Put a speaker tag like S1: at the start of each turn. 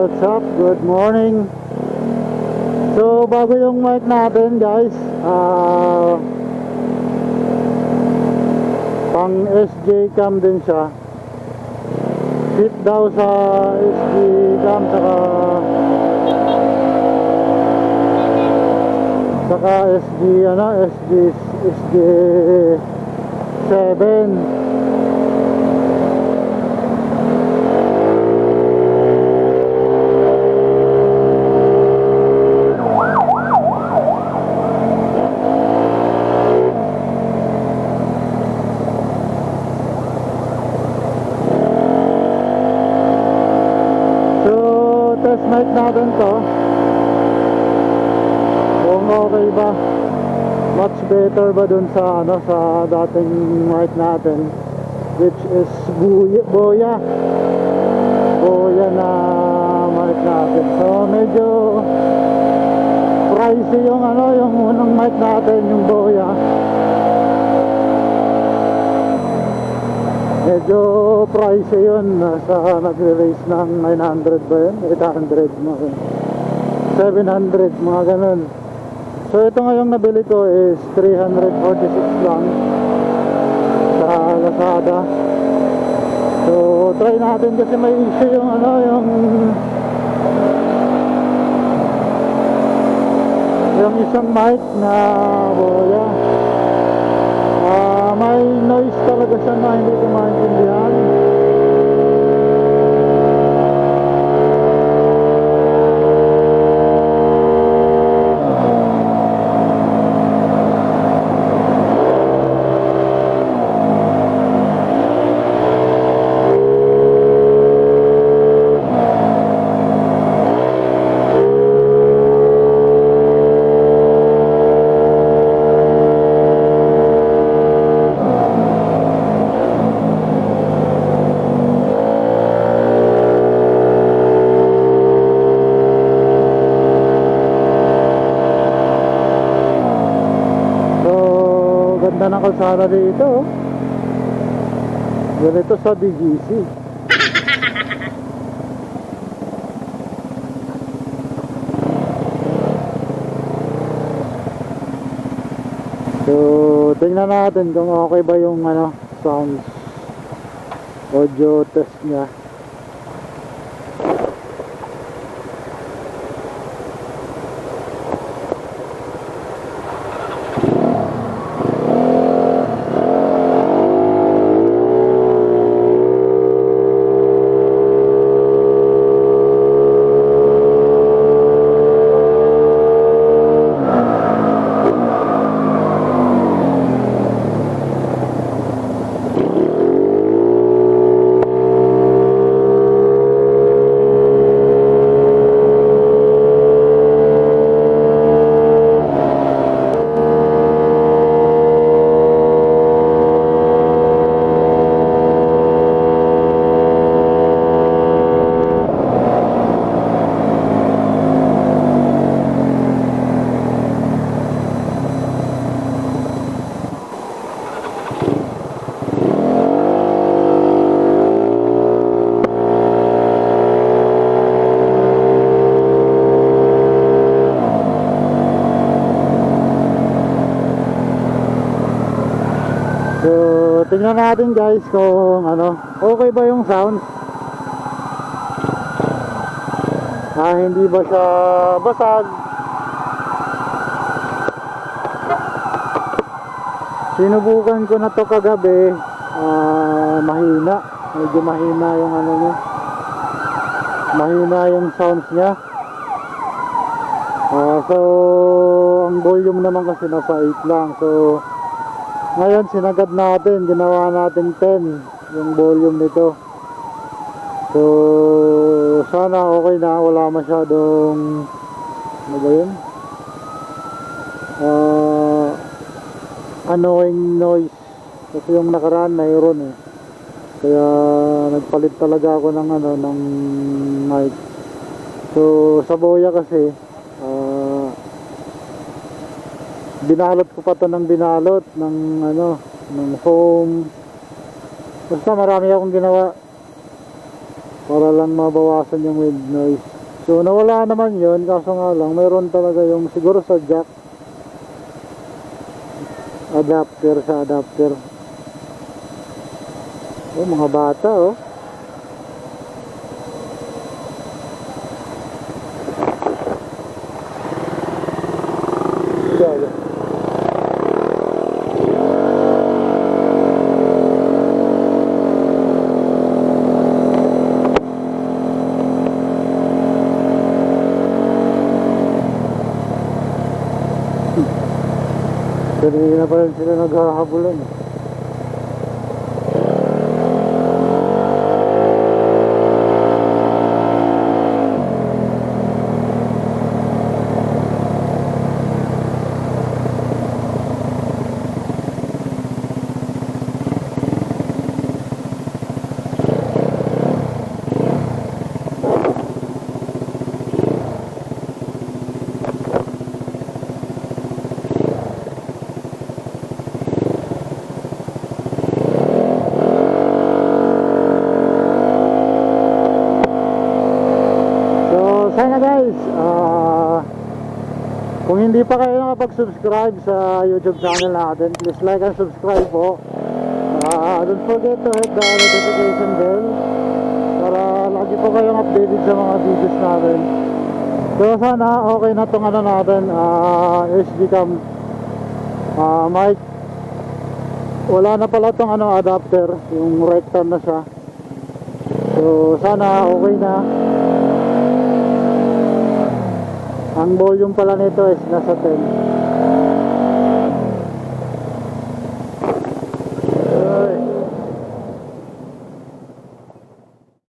S1: what's up? Good morning. So, bago yung mic natin guys, pang SJ cam din siya. Fit daw sa SJ cam saka SJ Sj6 test mic natin to kung okay ba, much better ba dun sa sa dating mic natin, which is boya na mic natin. So medyo pricey yung yung unang mic natin, yung boya. Medyo pricey yun, sa nagre-raise ng 900 ba yun? 800 mga 700 mga ganun. So ito ngayong nabili ko is 346 lang sa Lazada. So try natin kasi may issue yung yung isang mic na boya. May noise talaga siya na hindi ko maintindihan. Ganda ng kalsada dito. Ganito sa BGC. So tingnan natin kung okay ba yung sounds, audio test niya. So tingnan natin guys kung okay ba yung sound. Hindi ba siya basag. Sinubukan ko na to kagabi, mahina, medyo mahina yung niya, mahina yung sounds niya. So ang volume naman kasi nasa 8 lang. So ngayon sinagad natin, ginawa natin 10 yung volume nito. So sana okay na, wala masyadong ba yun? Annoying noise. Kasi yung nakaraan mayroon kaya nagpalit talaga ako ng ng mic. So sa boya kasi binalot ko pa to ng binalot ng ng foam. Basta marami akong ginawa para lang mabawasan yung wind noise. So nawala naman yun, kaso nga lang mayroon talaga yung siguro sa jack adapter sa adapter. Oh, mga bata oh. Yeah. Kanina pa rin sila naghahabulan eh. Sana guys, kung hindi pa kayo nakapag-subscribe sa YouTube channel natin, please like and subscribe po. Don't forget to hit the notification bell para lagi po kayong updated sa mga videos natin. So sana okay na itong ano natin, SD cam mic. Wala na pala itong ano, adapter, yung rectam na siya. So sana okay na. Ang volume pala nito is nasa 10.